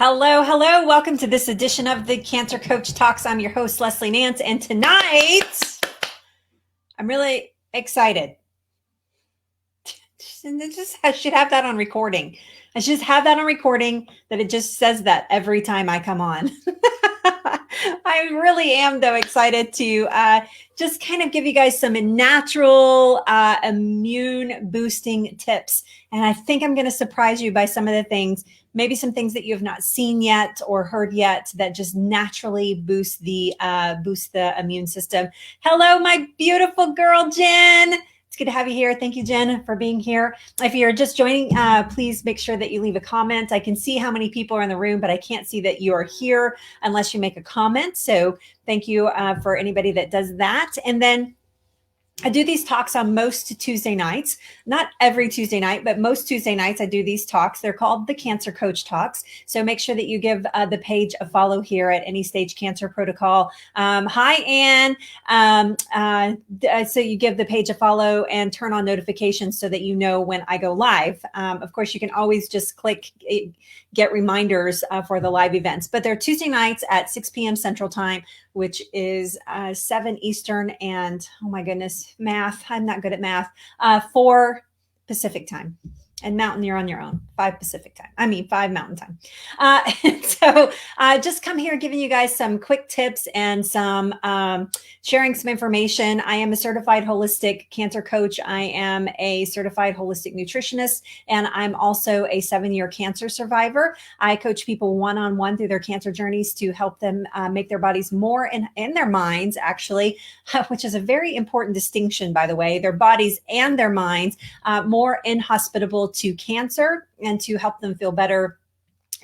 Hello, hello. Welcome to this edition of the Cancer Coach Talks. I'm your host, Leslie Nance, and tonight I'm really excited. I should have that on recording. I should just have that on recording that it just says that every time I come on. I really am, though, excited to just kind of give you guys some natural immune boosting tips. And I think I'm going to surprise you by some of the things, maybe some things that you have not seen yet or heard yet that just naturally boost the immune system. Hello, my beautiful girl, Jen. It's good to have you here. Thank you, Jen, for being here. If you're just joining, please make sure that you leave a comment. I can see how many people are in the room, but I can't see that you are here unless you make a comment. So thank you for anybody that does that. And then I do these talks on most Tuesday nights, not every Tuesday night, but most Tuesday nights I do these talks. They're called the Cancer Coach Talks. So make sure that you give the page a follow here at Any Stage Cancer Protocol. Hi, Anne. So you give the page a follow and turn on notifications so that you know when I go live. Of course, you can always just click get reminders for the live events, but they're Tuesday nights at 6 p.m. Central Time, which is 7 Eastern and, oh my goodness, math. I'm not good at math. 4 Pacific Time. And Mountain, you're on your own. 5 Pacific Time. 5 Mountain Time. So just come here giving you guys some quick tips and some sharing some information. I am a certified holistic cancer coach. I am a certified holistic nutritionist, and I'm also a 7-year cancer survivor. I coach people one-on-one through their cancer journeys to help them make their bodies more in their minds, actually, which is a very important distinction, by the way, their bodies and their minds more inhospitable to cancer and to help them feel better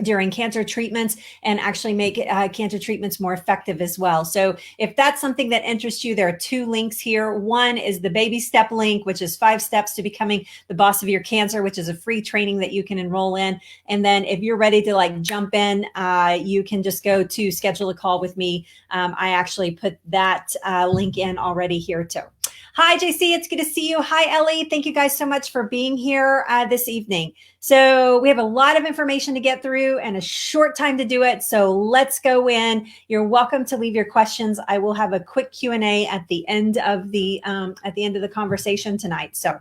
during cancer treatments and actually make cancer treatments more effective as well. So if that's something that interests you, there are 2 links here. One is the baby step link, which is 5 steps to becoming the boss of your cancer, which is a free training that you can enroll in. And then if you're ready to jump in, you can just go to schedule a call with me. I actually put that link in already here too. Hi, JC. It's good to see you. Hi, Ellie. Thank you guys so much for being here this evening. So we have a lot of information to get through and a short time to do it. So let's go in. You're welcome to leave your questions. I will have a quick Q&A at the end of the conversation tonight. So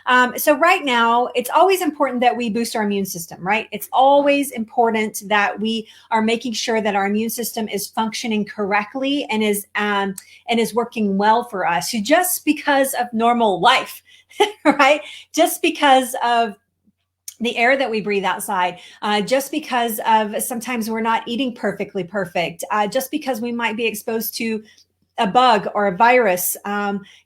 right now, it's always important that we boost our immune system, right? It's always important that we are making sure that our immune system is functioning correctly and is working well for us, just because of normal life, right? Just because of the air that we breathe outside, just because of sometimes we're not eating perfectly perfect, just because we might be exposed to a bug or a virus,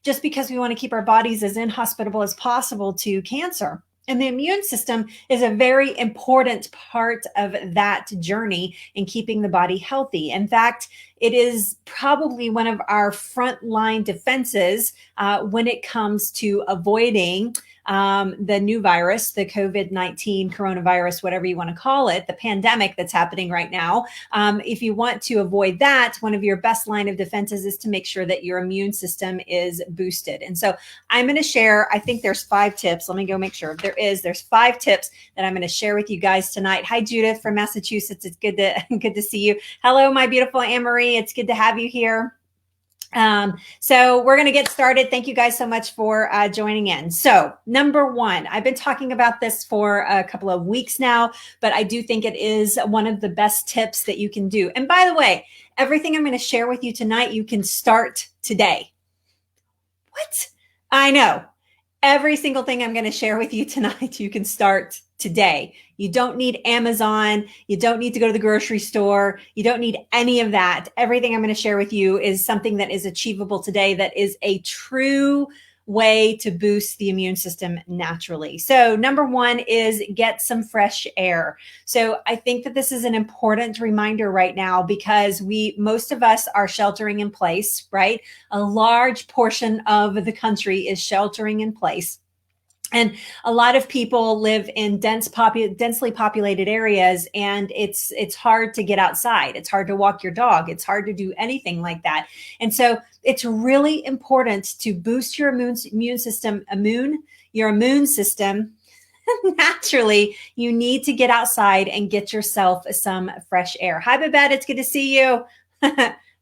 just because we want to keep our bodies as inhospitable as possible to cancer. And the immune system is a very important part of that journey in keeping the body healthy. In fact, it is probably one of our frontline defenses when it comes to avoiding the new virus, the COVID-19 coronavirus, whatever you want to call it, the pandemic that's happening right now. If you want to avoid that, one of your best line of defenses is to make sure that your immune system is boosted. And so I'm going to share, I think there's 5 tips. Let me go make sure there's 5 tips that I'm going to share with you guys tonight. Hi, Judith from Massachusetts. It's good to see you. Hello, my beautiful Anne-Marie. It's good to have you here. So we're going to get started. Thank you guys so much for joining in. So number 1, I've been talking about this for a couple of weeks now, but I do think it is one of the best tips that you can do. And by the way, everything I'm going to share with you tonight, you can start today. What? I know. Every single thing I'm going to share with you tonight, you can start today. You don't need Amazon. You don't need to go to the grocery store. You don't need any of that. Everything I'm going to share with you is something that is achievable today, that is a true way to boost the immune system naturally. So number 1 is get some fresh air. So I think that this is an important reminder right now because most of us are sheltering in place, right? A large portion of the country is sheltering in place. And a lot of people live in densely populated areas, and it's hard to get outside. It's hard to walk your dog. It's hard to do anything like that. And so it's really important to boost your immune system. naturally, you need to get outside and get yourself some fresh air. Hi, Babette. It's good to see you.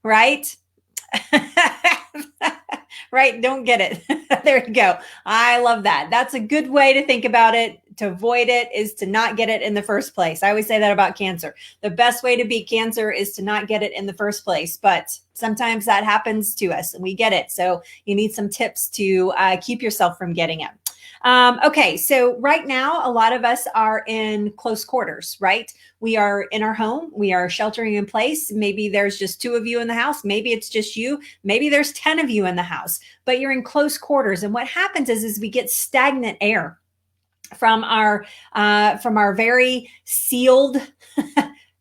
Right? Right. Don't get it. There you go. I love that. That's a good way to think about it. To avoid it is to not get it in the first place. I always say that about cancer. The best way to beat cancer is to not get it in the first place. But sometimes that happens to us and we get it. So you need some tips to keep yourself from getting it. Okay, so right now, a lot of us are in close quarters, right? We are in our home. We are sheltering in place. Maybe there's just 2 of you in the house. Maybe it's just you. Maybe there's 10 of you in the house, but you're in close quarters. And what happens is we get stagnant air from our very sealed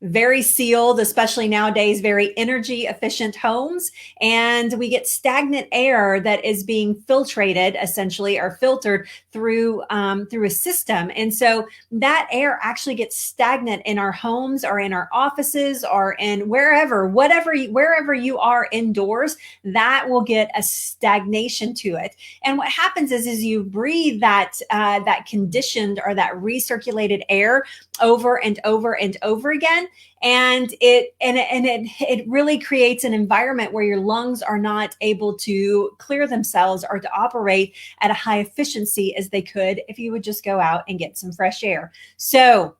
very sealed, especially nowadays, very energy efficient homes. And we get stagnant air that is being filtrated essentially or filtered through a system. And so that air actually gets stagnant in our homes or in our offices or in wherever you are indoors, that will get a stagnation to it. And what happens is you breathe that conditioned or that recirculated air over and over and over again. And it really creates an environment where your lungs are not able to clear themselves or to operate at a high efficiency as they could if you would just go out and get some fresh air. So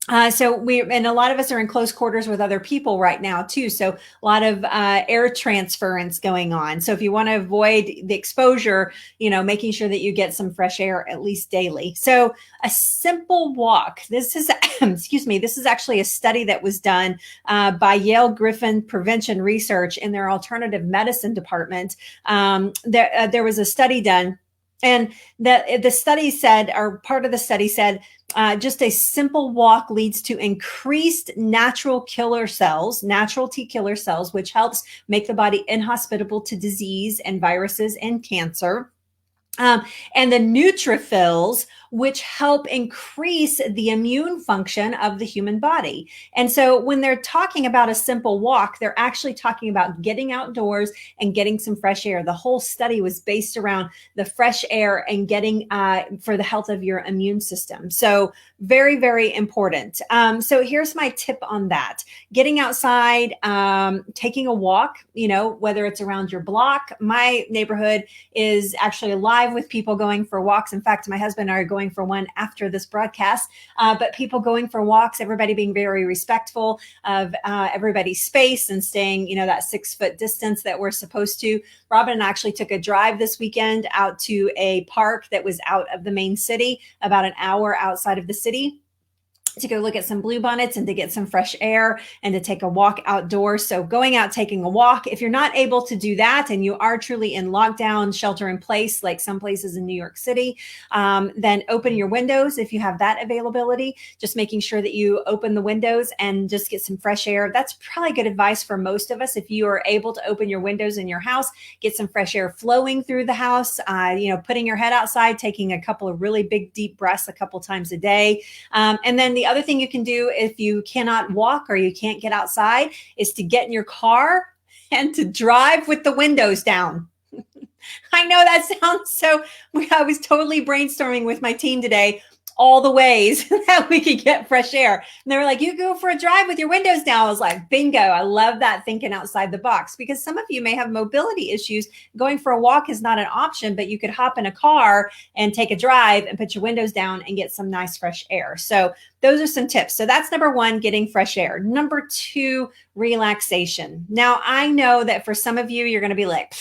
and a lot of us are in close quarters with other people right now too. So a lot of air transference going on. So if you want to avoid the exposure, making sure that you get some fresh air at least daily. So a simple walk. This is, excuse me, this is actually a study that was done by Yale Griffin Prevention Research in their alternative medicine department. There was a study done. And the study said, or part of the study said, just a simple walk leads to increased natural T killer cells, which helps make the body inhospitable to disease and viruses and cancer. And the neutrophils, which help increase the immune function of the human body. And so when they're talking about a simple walk, they're actually talking about getting outdoors and getting some fresh air. The whole study was based around the fresh air and getting for the health of your immune system. So very, very important. So here's my tip on that. Getting outside, taking a walk, whether it's around your block. My neighborhood is actually alive with people going for walks. In fact, my husband and I are going for one after this broadcast, but people going for walks, everybody being very respectful of everybody's space and staying, that 6 foot distance that we're supposed to. Robin and I actually took a drive this weekend out to a park that was out of the main city, about an hour outside of the city, to go look at some bluebonnets and to get some fresh air and to take a walk outdoors. So going out, taking a walk, if you're not able to do that and you are truly in lockdown, shelter in place, like some places in New York City, then open your windows if you have that availability, just making sure that you open the windows and just get some fresh air. That's probably good advice for most of us. If you are able to open your windows in your house, get some fresh air flowing through the house, putting your head outside, taking a couple of really big, deep breaths a couple times a day. And then the other thing you can do if you cannot walk or you can't get outside is to get in your car and to drive with the windows down. I know that sounds so, I was totally brainstorming with my team today all the ways that we could get fresh air. And they were like, you go for a drive with your windows down. I was like, bingo. I love that, thinking outside the box, because some of you may have mobility issues. Going for a walk is not an option, but you could hop in a car and take a drive and put your windows down and get some nice fresh air. So those are some tips. So that's number 1, getting fresh air. Number 2, relaxation. Now, I know that for some of you, you're going to be like,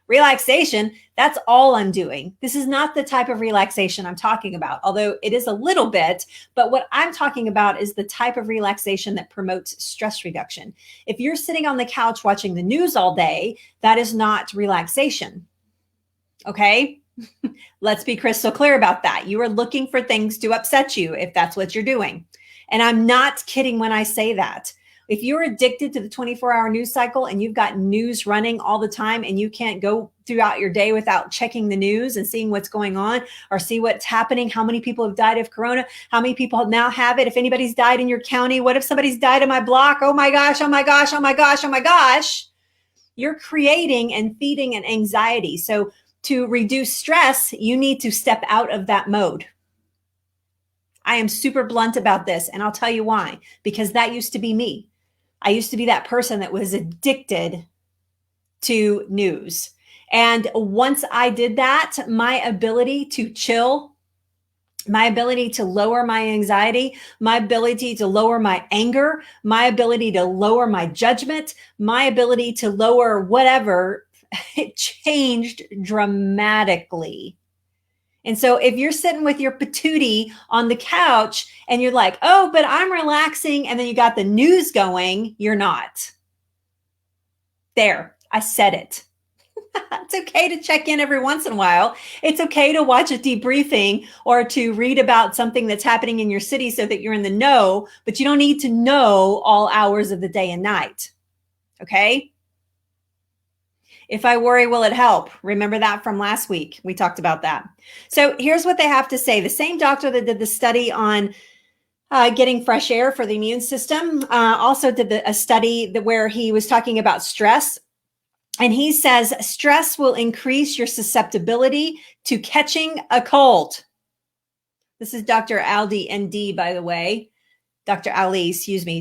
relaxation, that's all I'm doing. This is not the type of relaxation I'm talking about, although it is a little bit. But what I'm talking about is the type of relaxation that promotes stress reduction. If you're sitting on the couch watching the news all day, that is not relaxation. Okay? Let's be crystal clear about that. You are looking for things to upset you if that's what you're doing. And I'm not kidding when I say that. If you're addicted to the 24-hour news cycle and you've got news running all the time and you can't go throughout your day without checking the news and seeing what's going on or see what's happening, how many people have died of corona, how many people now have it, if anybody's died in your county, what if somebody's died in my block? Oh my gosh, oh my gosh, oh my gosh, oh my gosh. You're creating and feeding an anxiety. So to reduce stress, you need to step out of that mode. I am super blunt about this, and I'll tell you why. Because that used to be me. I used to be that person that was addicted to news. And once I did that, my ability to chill, my ability to lower my anxiety, my ability to lower my anger, my ability to lower my judgment, my ability to lower whatever, it changed dramatically. And so if you're sitting with your patootie on the couch and you're like, oh, but I'm relaxing, and then you got the news going, you're not. There, I said it. It's okay to check in every once in a while. It's okay to watch a debriefing or to read about something that's happening in your city so that you're in the know, but you don't need to know all hours of the day and night. Okay? If I worry, will it help? Remember that from last week. We talked about that. So here's what they have to say. The same doctor that did the study on getting fresh air for the immune system also did a study where he was talking about stress. And he says stress will increase your susceptibility to catching a cold. This is Dr. Aldi, ND, by the way. Dr. Ali,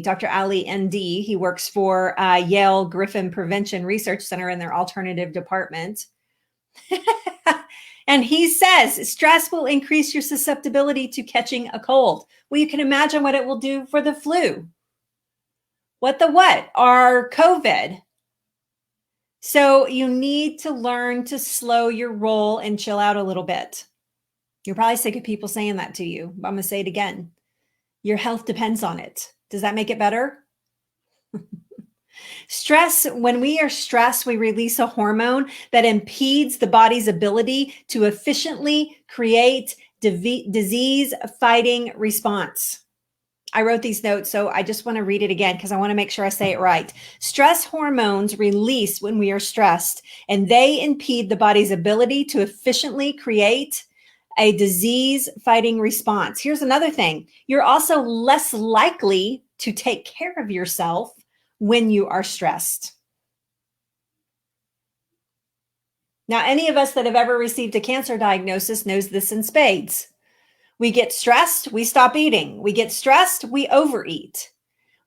Dr. Ali, ND. He works for Yale Griffin Prevention Research Center in their alternative department. And he says stress will increase your susceptibility to catching a cold. Well, you can imagine what it will do for the flu. What? Our COVID. So you need to learn to slow your roll and chill out a little bit. You're probably sick of people saying that to you, but I'm going to say it again. Your health depends on it. Does that make it better? Stress, when we are stressed, we release a hormone that impedes the body's ability to efficiently create disease-fighting response. I wrote these notes, so I just want to read it again because I want to make sure I say it right. Stress hormones release when we are stressed, and they impede the body's ability to efficiently create a disease-fighting response. Here's another thing. You're also less likely to take care of yourself when you are stressed. Now, any of us that have ever received a cancer diagnosis knows this in spades. We get stressed, we stop eating. We get stressed, we overeat.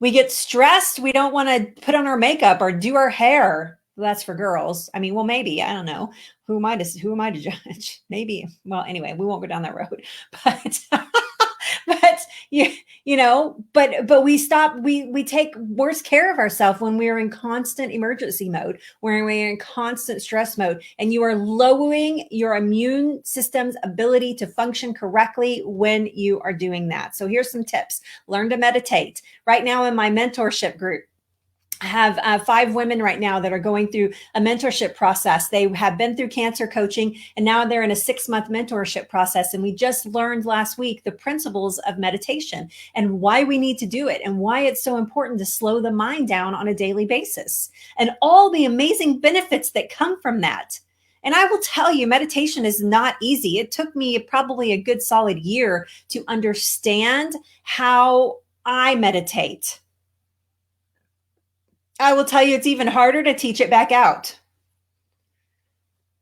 We get stressed, we don't want to put on our makeup or do our hair. Well, that's for girls. I mean, well, maybe, I don't know. Who am I to judge? Maybe. Well, anyway, we won't go down that road. But but we take worse care of ourselves when we are in constant emergency mode, when we're in constant stress mode, and you are lowering your immune system's ability to function correctly when you are doing that. So here's some tips. Learn to meditate. Right now in my mentorship group, I have 5 women right now that are going through a mentorship process. They have been through cancer coaching, and now they're in a 6-month mentorship process. And we just learned last week the principles of meditation and why we need to do it and why it's so important to slow the mind down on a daily basis and all the amazing benefits that come from that. And I will tell you, meditation is not easy. It took me probably a good solid year to understand how I meditate. I will tell you, it's even harder to teach it back out.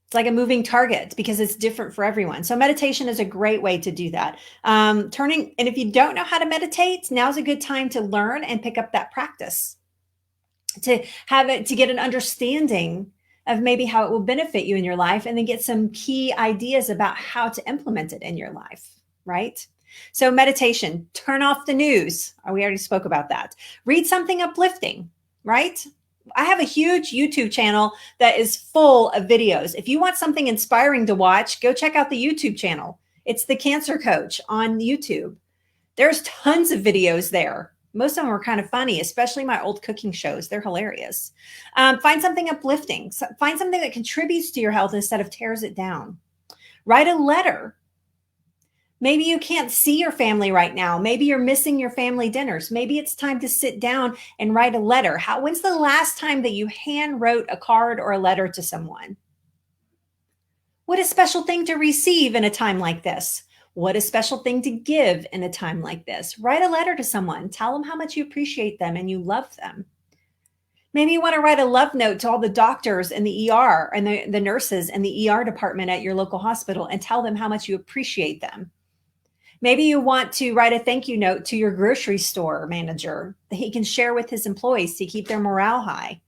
It's like a moving target because it's different for everyone. So meditation is a great way to do that. And if you don't know how to meditate, now's a good time to learn and pick up that practice, to get an understanding of maybe how it will benefit you in your life, and then get some key ideas about how to implement it in your life, right? So meditation, turn off the news. We already spoke about that. Read something uplifting. Right? I have a huge YouTube channel that is full of videos. If you want something inspiring to watch, go check out the YouTube channel. It's The Cancer Coach on YouTube. There's tons of videos there. Most of them are kind of funny, especially my old cooking shows. They're hilarious. Find something uplifting. Find something that contributes to your health instead of tears it down. Write a letter. Maybe you can't see your family right now. Maybe you're missing your family dinners. Maybe it's time to sit down and write a letter. When's the last time that you hand wrote a card or a letter to someone? What a special thing to receive in a time like this. What a special thing to give in a time like this. Write a letter to someone. Tell them how much you appreciate them and you love them. Maybe you want to write a love note to all the doctors in the ER and the nurses in the ER department at your local hospital and tell them how much you appreciate them. Maybe you want to write a thank you note to your grocery store manager that he can share with his employees to keep their morale high.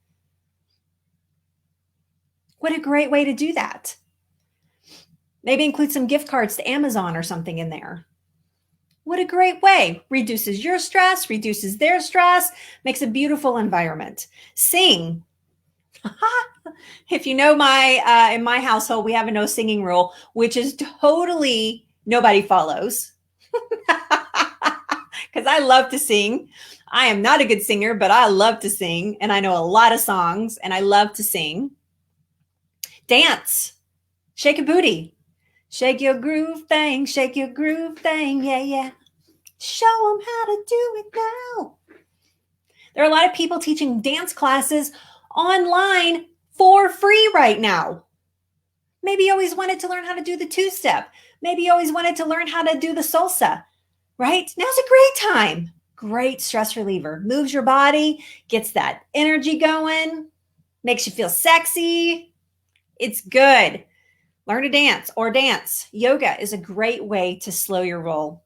What a great way to do that. Maybe include some gift cards to Amazon or something in there. What a great way. Reduces your stress, reduces their stress, makes a beautiful environment. Sing. If you know in my household, we have a no singing rule, which is totally nobody follows. Because I love to sing. I am not a good singer, but I love to sing. And I know a lot of songs and I love to sing. Dance. Shake a booty. Shake your groove thing. Shake your groove thing. Yeah, yeah. Show them how to do it now. There are a lot of people teaching dance classes online for free right now. Maybe you always wanted to learn how to do the two-step. Maybe you always wanted to learn how to do the salsa, right? Now's a great time. Great stress reliever. Moves your body, gets that energy going, makes you feel sexy. It's good. Learn to dance or dance. Yoga is a great way to slow your roll.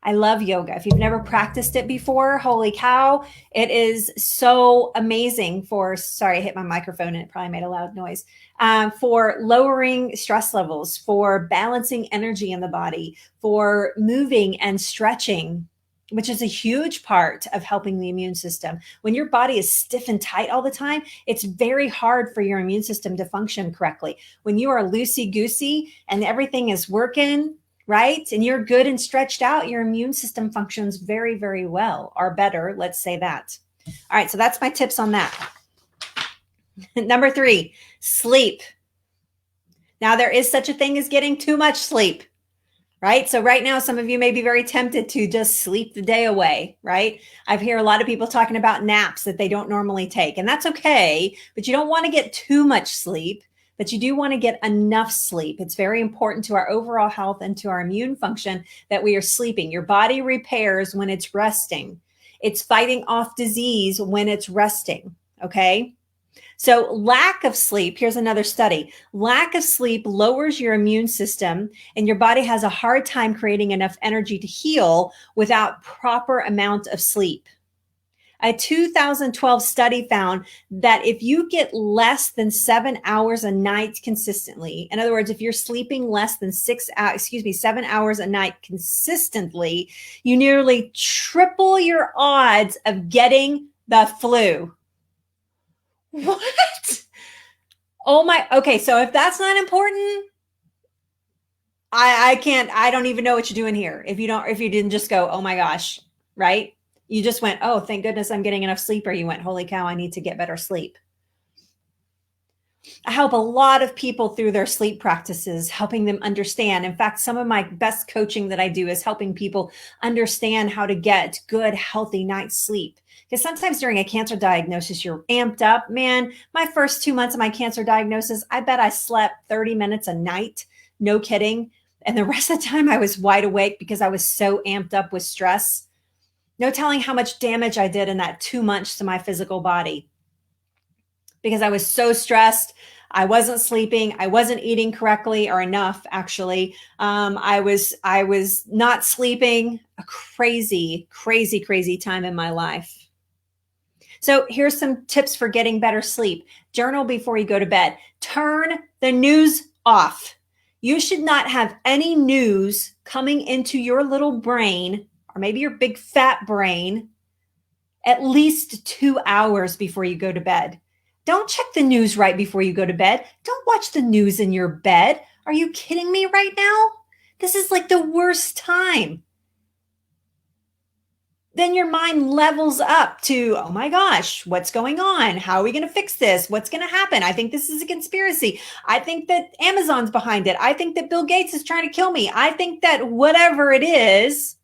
I love yoga. If you've never practiced it before, holy cow, it is so amazing sorry, I hit my microphone and it probably made a loud noise, for lowering stress levels, for balancing energy in the body, for moving and stretching, which is a huge part of helping the immune system. When your body is stiff and tight all the time, it's very hard for your immune system to function correctly. When you are loosey-goosey and everything is working, right? And you're good and stretched out, your immune system functions very, very well, or better, let's say that. All right, so that's my tips on that. Number 3, sleep. Now, there is such a thing as getting too much sleep, right? So right now, some of you may be very tempted to just sleep the day away, right? I've heard a lot of people talking about naps that they don't normally take, and that's okay, but you don't want to get too much sleep. But you do want to get enough sleep. It's very important to our overall health and to our immune function that we are sleeping. Your body repairs when it's resting. It's fighting off disease when it's resting, okay? So lack of sleep, here's another study. Lack of sleep lowers your immune system and your body has a hard time creating enough energy to heal without proper amount of sleep. A 2012 study found that if you get less than 7 hours a night consistently, in other words, if you're sleeping less than 7 hours a night consistently, you nearly triple your odds of getting the flu. What? Oh my, okay, so if that's not important, I don't even know what you're doing here. If you didn't just go, oh my gosh, right? You just went, oh, thank goodness I'm getting enough sleep, or you went, holy cow, I need to get better sleep. I help a lot of people through their sleep practices, helping them understand. In fact, some of my best coaching that I do is helping people understand how to get good, healthy night's sleep. Because sometimes during a cancer diagnosis, you're amped up. Man, my first 2 months of my cancer diagnosis, I bet I slept 30 minutes a night. No kidding. And the rest of the time I was wide awake because I was so amped up with stress. No telling how much damage I did in that 2 months to my physical body because I was so stressed. I wasn't sleeping. I wasn't eating correctly or enough, actually. I was not sleeping. A crazy, crazy, crazy time in my life. So here's some tips for getting better sleep. Journal before you go to bed. Turn the news off. You should not have any news coming into your little brain, or maybe your big fat brain, at least 2 hours before you go to bed. Don't check the news right before you go to bed. Don't watch the news in your bed. Are you kidding me right now? This is like the worst time. Then your mind levels up to, oh my gosh, what's going on? How are we going to fix this? What's going to happen? I think this is a conspiracy. I think that Amazon's behind it. I think that Bill Gates is trying to kill me. I think that whatever it is,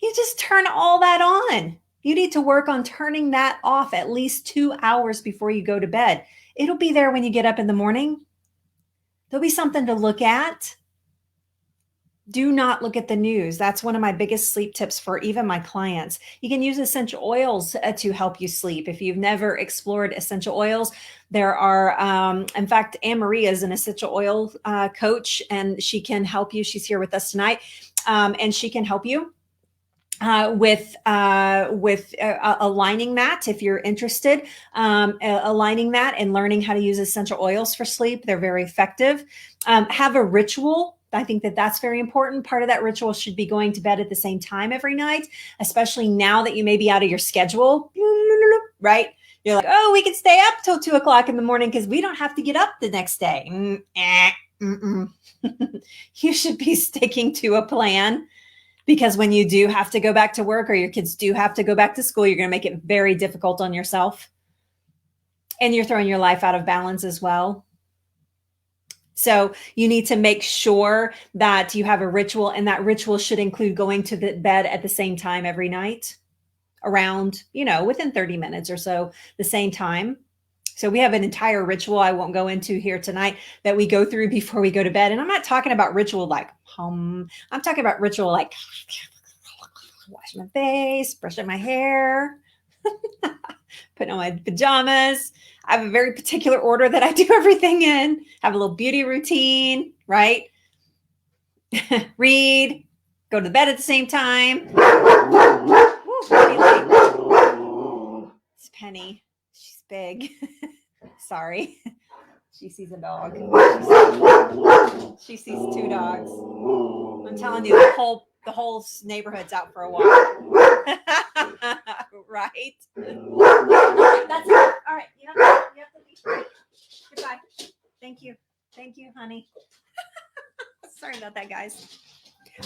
you just turn all that on. You need to work on turning that off at least 2 hours before you go to bed. It'll be there when you get up in the morning. There'll be something to look at. Do not look at the news. That's one of my biggest sleep tips for even my clients. You can use essential oils to help you sleep. If you've never explored essential oils, there are, in fact, Anne Marie is an essential oil coach, and she can help you. She's here with us tonight, and she can help you with aligning that if you're interested, aligning that and learning how to use essential oils for sleep. They're very effective. Have a ritual. I think that that's very important. Part of that ritual should be going to bed at the same time every night, especially now that you may be out of your schedule, right? You're like, oh, we can stay up till 2 o'clock in the morning because we don't have to get up the next day. You should be sticking to a plan, because when you do have to go back to work or your kids do have to go back to school, you're going to make it very difficult on yourself. And you're throwing your life out of balance as well. So you need to make sure that you have a ritual, and that ritual should include going to the bed at the same time every night, around, within 30 minutes or so, the same time. So we have an entire ritual I won't go into here tonight that we go through before we go to bed. And I'm not talking about ritual like I'm talking about ritual like wash my face, brushing my hair, putting on my pajamas. I have a very particular order that I do everything in. Have a little beauty routine, right? Read, go to bed at the same time. It's Penny. She's big. Sorry. She sees a dog. She sees 2 dogs. I'm telling you, the whole neighborhood's out for a walk. Right? That's it. All right. You have to leave. Goodbye. Thank you. Thank you, honey. Sorry about that, guys.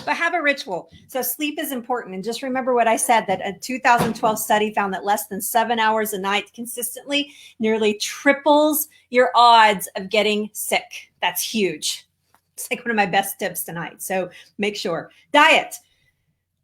But have a ritual. So sleep is important. And just remember what I said, that a 2012 study found that less than 7 hours a night consistently nearly triples your odds of getting sick. That's huge. It's like one of my best tips tonight. So make sure. Diet.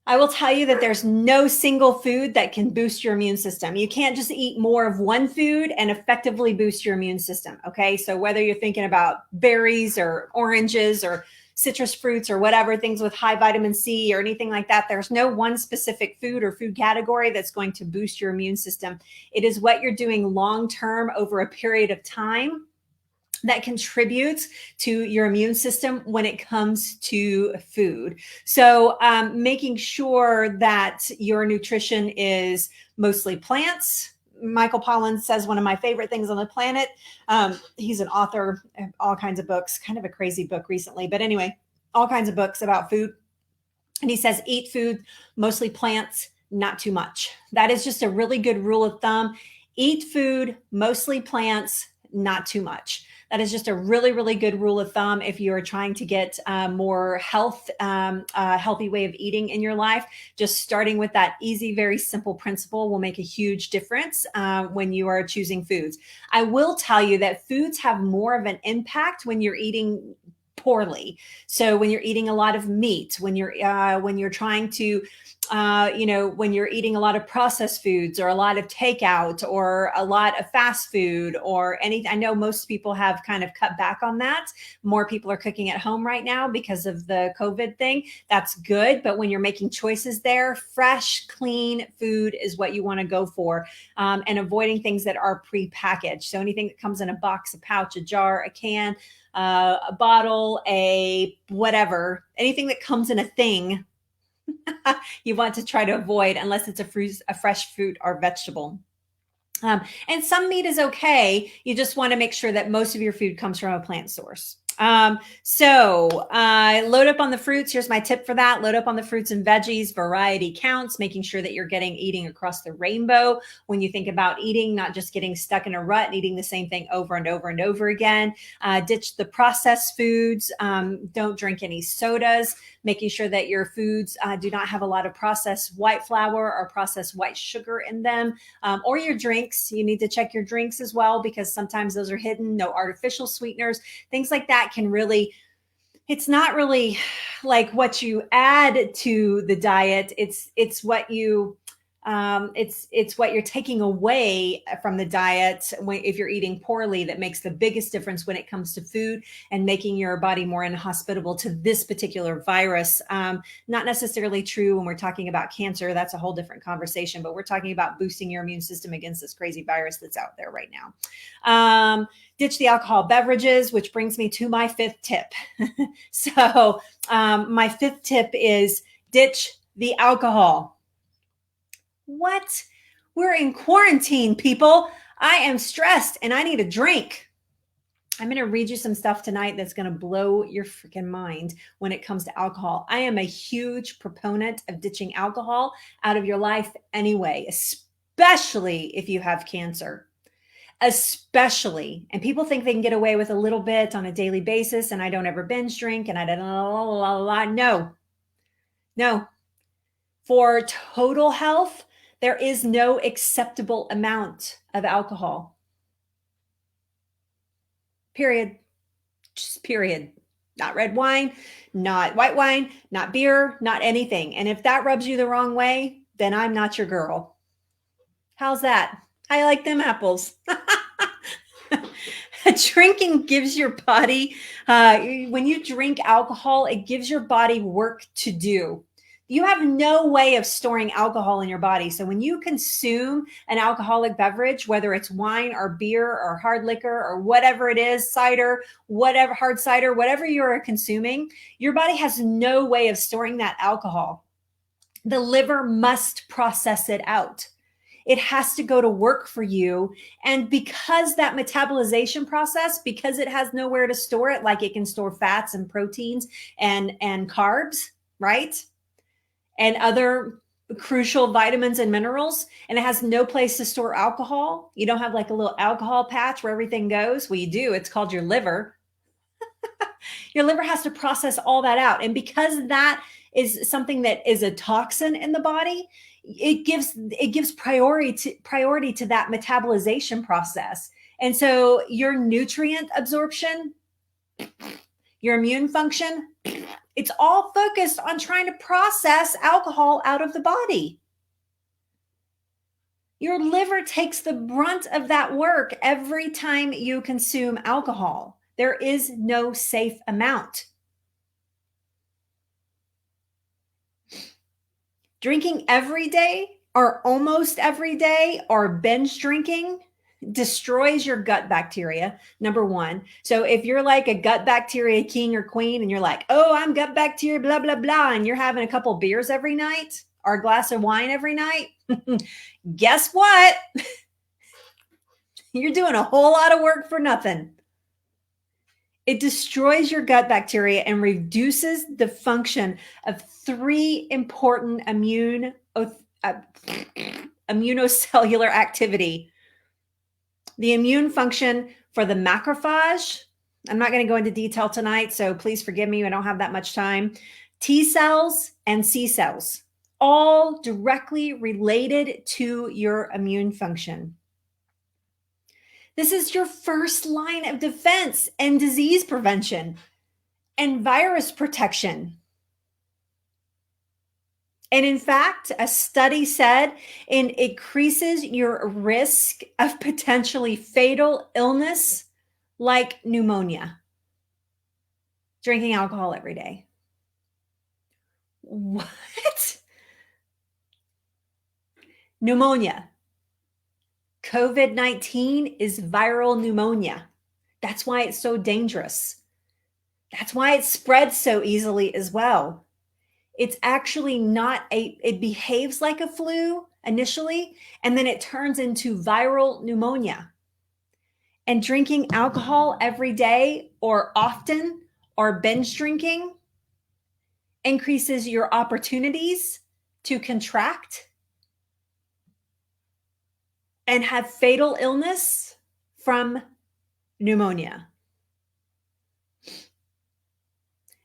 I will tell you that there's no single food that can boost your immune system. You can't just eat more of one food and effectively boost your immune system. Okay. So whether you're thinking about berries or oranges or citrus fruits or whatever, things with high vitamin C or anything like that, there's no one specific food or food category that's going to boost your immune system. It is what you're doing long-term over a period of time that contributes to your immune system when it comes to food. So making sure that your nutrition is mostly plants. Michael Pollan says one of my favorite things on the planet. He's an author of all kinds of books, kind of a crazy book recently, but anyway, all kinds of books about food. And he says, eat food, mostly plants, not too much. That is just a really good rule of thumb. Eat food, mostly plants, not too much. That is just a really, really good rule of thumb if you are trying to get more healthy way of eating in your life. Just starting with that easy, very simple principle will make a huge difference when you are choosing foods. I will tell you that foods have more of an impact when you're eating poorly. So when you're eating a lot of meat, when you're trying to when you're eating a lot of processed foods or a lot of takeout or a lot of fast food or anything. I know most people have kind of cut back on that. More people are cooking at home right now because of the COVID thing. That's good. But when you're making choices there, fresh, clean food is what you want to go for, and avoiding things that are prepackaged. So anything that comes in a box, a pouch, a jar, a can, a bottle, a whatever, anything that comes in a thing, you want to try to avoid unless it's a fresh fruit or vegetable. And some meat is okay. You just want to make sure that most of your food comes from a plant source. So load up on the fruits. Here's my tip for that. Load up on the fruits and veggies. Variety counts, making sure that you're eating across the rainbow when you think about eating, not just getting stuck in a rut and eating the same thing over and over and over again. Ditch the processed foods. Don't drink any sodas, making sure that your foods do not have a lot of processed white flour or processed white sugar in them, or your drinks. You need to check your drinks as well, because sometimes those are hidden. No artificial sweeteners, things like that can really, it's not really like what you add to the diet. It's what you It's what you're taking away from the diet if you're eating poorly that makes the biggest difference when it comes to food and making your body more inhospitable to this particular virus. Not necessarily true when we're talking about cancer. That's a whole different conversation, but we're talking about boosting your immune system against this crazy virus that's out there right now. Ditch the alcohol beverages, which brings me to my fifth tip. So my fifth tip is ditch the alcohol. What? We're in quarantine, people. I am stressed and I need a drink. I'm going to read you some stuff tonight that's going to blow your freaking mind when it comes to alcohol. I am a huge proponent of ditching alcohol out of your life anyway, especially if you have cancer. Especially, and people think they can get away with a little bit on a daily basis, and I don't ever binge drink, and I don't. No. For total health, there is no acceptable amount of alcohol. Period. Just period. Not red wine, not white wine, not beer, not anything. And if that rubs you the wrong way, then I'm not your girl. How's that? I like them apples. Drinking gives your body, when you drink alcohol, it gives your body work to do. You have no way of storing alcohol in your body. So when you consume an alcoholic beverage, whether it's wine or beer or hard liquor or whatever it is, cider, whatever, hard cider, whatever you're consuming, your body has no way of storing that alcohol. The liver must process it out. It has to go to work for you. And because that metabolization process, because it has nowhere to store it, like it can store fats and proteins and carbs, right? And other crucial vitamins and minerals, and it has no place to store alcohol. You don't have like a little alcohol patch where everything goes. Well, you do. It's called your liver. Your liver has to process all that out. And because that is something that is a toxin in the body, it gives priority to that metabolization process. And so your nutrient absorption, your immune function, it's all focused on trying to process alcohol out of the body. Your liver takes the brunt of that work every time you consume alcohol. There is no safe amount. Drinking every day or almost every day or binge drinking destroys your gut bacteria, number one. So if you're like a gut bacteria king or queen and you're like, oh, I'm gut bacteria, blah, blah, blah, and you're having a couple beers every night or a glass of wine every night, guess what? You're doing a whole lot of work for nothing. It destroys your gut bacteria and reduces the function of three important immunocellular activity. The immune function for the macrophage. I'm not going to go into detail tonight, so please forgive me. I don't have that much time. T cells and C cells, all directly related to your immune function. This is your first line of defense and disease prevention and virus protection. And in fact, a study said it increases your risk of potentially fatal illness like pneumonia. Drinking alcohol every day. What? Pneumonia. COVID-19 is viral pneumonia. That's why it's so dangerous. That's why it spreads so easily as well. It's actually it behaves like a flu initially, and then it turns into viral pneumonia. And drinking alcohol every day or often or binge drinking increases your opportunities to contract and have fatal illness from pneumonia.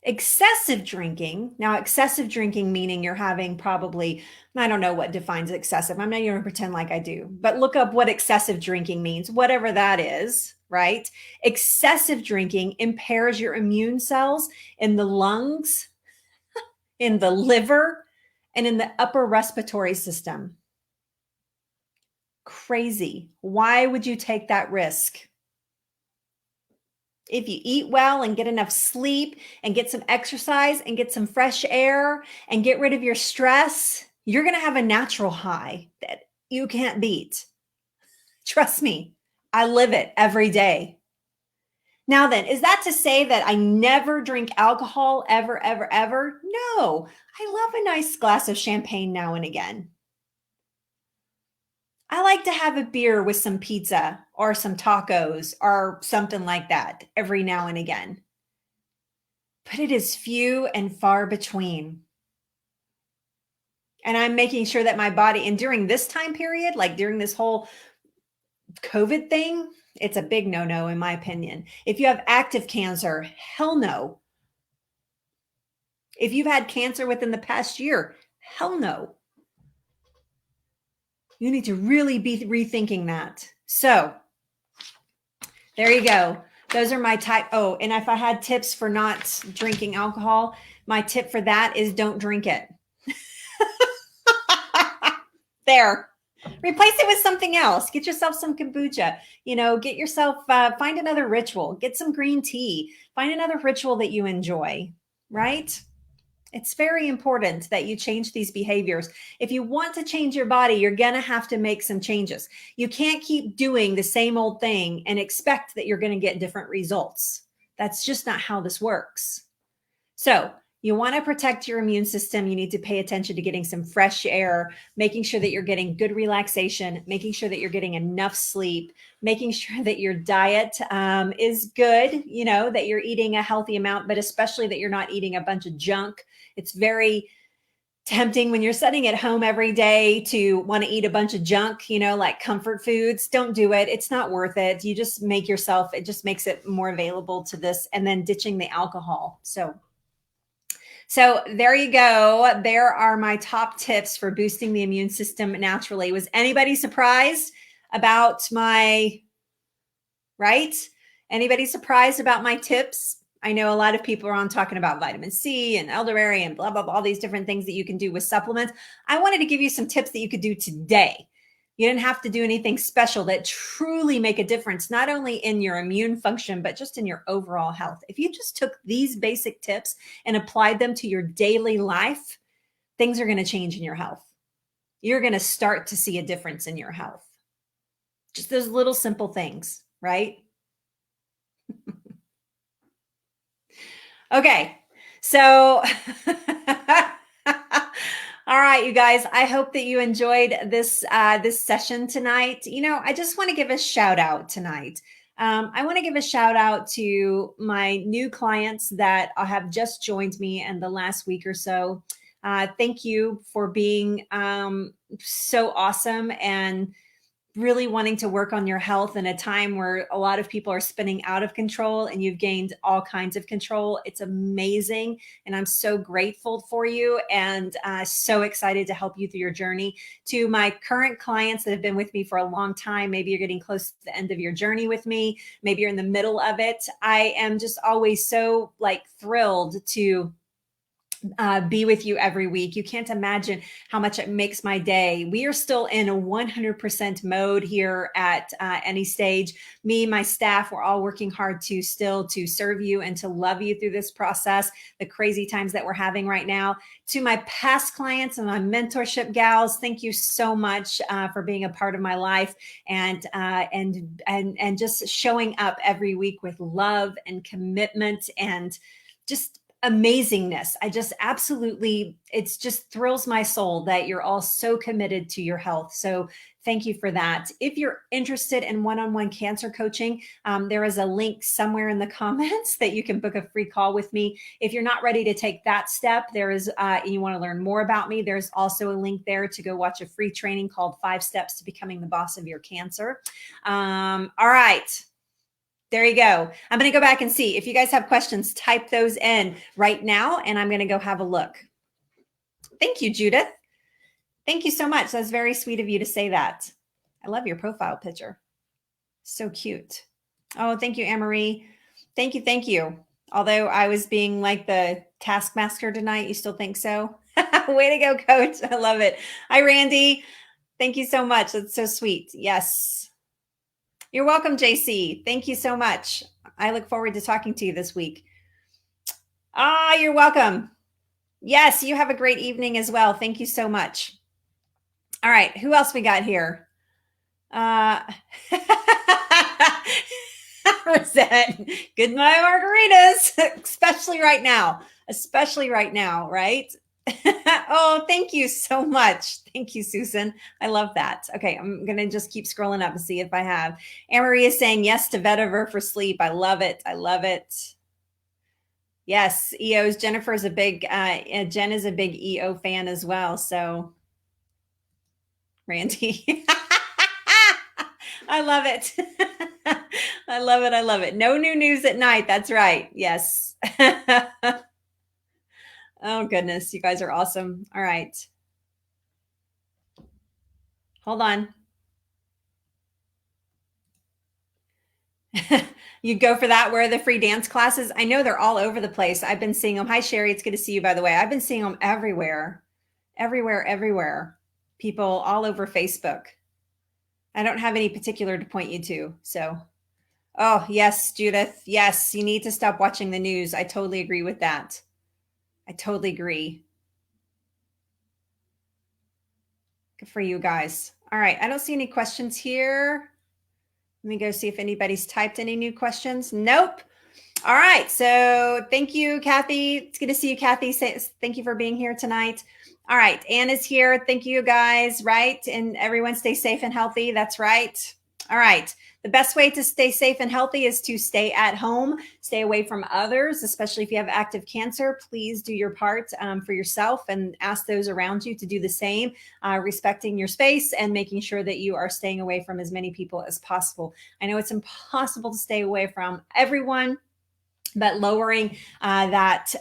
Excessive drinking, now excessive drinking meaning you're having probably, I don't know what defines excessive. I'm not even going to pretend like I do, but look up what excessive drinking means, whatever that is, right? Excessive drinking impairs your immune cells in the lungs, in the liver, and in the upper respiratory system. Crazy. Why would you take that risk? If you eat well and get enough sleep and get some exercise and get some fresh air and get rid of your stress, you're going to have a natural high that you can't beat. Trust me, I live it every day. Now then, is that to say that I never drink alcohol ever, ever, ever? No, I love a nice glass of champagne now and again. I like to have a beer with some pizza or some tacos or something like that every now and again. But it is few and far between. And I'm making sure that my body, and during this time period, like during this whole COVID thing, it's a big no-no in my opinion. If you have active cancer, hell no. If you've had cancer within the past year, hell no. You need to really be rethinking that. So there you go. Those are my type. Oh, and if I had tips for not drinking alcohol, my tip for that is don't drink it. There. Replace it with something else. Get yourself some kombucha. Get yourself, find another ritual. Get some green tea. Find another ritual that you enjoy, right? It's very important that you change these behaviors. If you want to change your body, you're going to have to make some changes. You can't keep doing the same old thing and expect that you're going to get different results. That's just not how this works. So you want to protect your immune system. You need to pay attention to getting some fresh air, making sure that you're getting good relaxation, making sure that you're getting enough sleep, making sure that your diet is good, that you're eating a healthy amount, but especially that you're not eating a bunch of junk. It's very tempting when you're sitting at home every day to want to eat a bunch of junk, like comfort foods. Don't do it. It's not worth it. You just it just makes it more available to this, and then ditching the alcohol. So there you go. There are my top tips for boosting the immune system naturally. Was anybody surprised about Anybody surprised about my tips? I know a lot of people are on talking about vitamin C and elderberry and blah, blah, blah, all these different things that you can do with supplements. I wanted to give you some tips that you could do today. You didn't have to do anything special that truly make a difference, not only in your immune function, but just in your overall health. If you just took these basic tips and applied them to your daily life, things are going to change in your health. You're going to start to see a difference in your health. Just those little simple things, right? Okay, so all right, you guys, I hope that you enjoyed this session tonight. I just want to give a shout out tonight. I want to give a shout out to my new clients that have just joined me in the last week or so. Thank you for being so awesome and really wanting to work on your health in a time where a lot of people are spinning out of control, and you've gained all kinds of control. It's amazing. And I'm so grateful for you, and so excited to help you through your journey. To my current clients that have been with me for a long time, maybe you're getting close to the end of your journey with me. Maybe you're in the middle of it. I am just always so thrilled to be with you every week. You can't imagine how much it makes my day. We are still in a 100% mode here at Any Stage. Me, my staff, we're all working hard to serve you and to love you through this process, the crazy times that we're having right now. To my past clients and my mentorship gals, thank you so much for being a part of my life and just showing up every week with love and commitment and just amazingness. I just it just thrills my soul that you're all so committed to your health. So thank you for that. If you're interested in one-on-one cancer coaching, there is a link somewhere in the comments that you can book a free call with me. If you're not ready to take that step, there is, you want to learn more about me, there's also a link there to go watch a free training called 5 Steps to Becoming the Boss of Your Cancer. All right. There you go. I'm going to go back and see if you guys have questions, type those in right now, and I'm going to go have a look. Thank you, Judith. Thank you so much. That's very sweet of you to say that. I love your profile picture. So cute. Oh, thank you, Anne-Marie. Thank you. Thank you. Although I was being like the taskmaster tonight, you still think so? Way to go, coach. I love it. Hi, Randy. Thank you so much. That's so sweet. Yes. You're welcome, JC. Thank you so much. I look forward to talking to you this week. Ah, you're welcome. Yes, you have a great evening as well. Thank you so much. All right, who else we got here? Rosette, good night margaritas, especially right now. Especially right now, right? Oh, thank you so much. Thank you, Susan. I love that. Okay, I'm going to just keep scrolling up and see if I have. Anne Marie is saying yes to vetiver for sleep. I love it. I love it. Yes, EOs. Jennifer is a big, Jen is a big EO fan as well. So, Randy. I love it. I love it. I love it. No new news at night. That's right. Yes. Oh, goodness. You guys are awesome. All right. Hold on. You go for that. Where are the free dance classes? I know they're all over the place. I've been seeing them. Hi, Sherry. It's good to see you, by the way. I've been seeing them everywhere, everywhere, everywhere. People all over Facebook. I don't have any particular to point you to. So, oh, yes, Judith. Yes, you need to stop watching the news. I totally agree with that. I totally agree. Good for you guys. All right. I don't see any questions here. Let me go see if anybody's typed any new questions. Nope. All right. So thank you, Kathy. It's good to see you, Kathy. Thank you for being here tonight. All right. Anne is here. Thank you, guys. Right. And everyone stay safe and healthy. That's right. All right. The best way to stay safe and healthy is to stay at home, stay away from others, especially if you have active cancer. Please do your part for yourself and ask those around you to do the same, respecting your space and making sure that you are staying away from as many people as possible. I know it's impossible to stay away from everyone, but lowering that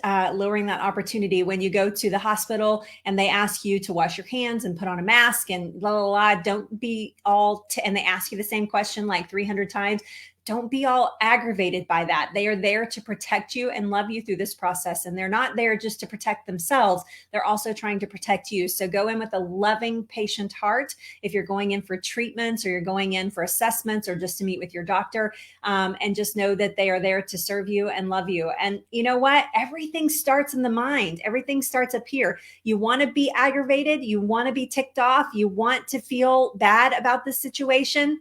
opportunity when you go to the hospital and they ask you to wash your hands and put on a mask and blah, blah, blah. Don't be all, and they ask you the same question like 300 times. Don't be all aggravated by that. They are there to protect you and love you through this process. And they're not there just to protect themselves. They're also trying to protect you. So go in with a loving, patient heart. If you're going in for treatments or you're going in for assessments or just to meet with your doctor, and just know that they are there to serve you and love you. And you know what? Everything starts in the mind. Everything starts up here. You want to be aggravated. You want to be ticked off. You want to feel bad about the situation.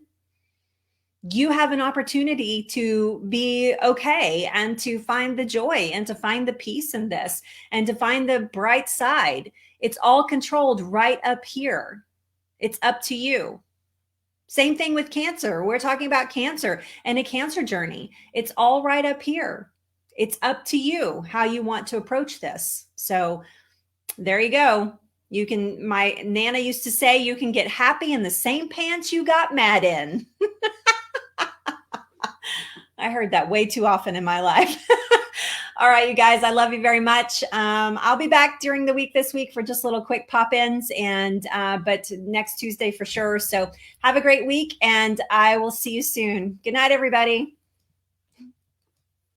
You have an opportunity to be okay and to find the joy and to find the peace in this and to find the bright side. It's all controlled right up here. It's up to you. Same thing with cancer. We're talking about cancer and a cancer journey. It's all right up here. It's up to you how you want to approach this. So there you go. You can, my Nana used to say, you can get happy in the same pants you got mad in. I heard that way too often in my life. All right, you guys, I love you very much. I'll be back during the week this week for just little quick pop-ins, and but next Tuesday for sure. So have a great week, and I will see you soon. Good night, everybody.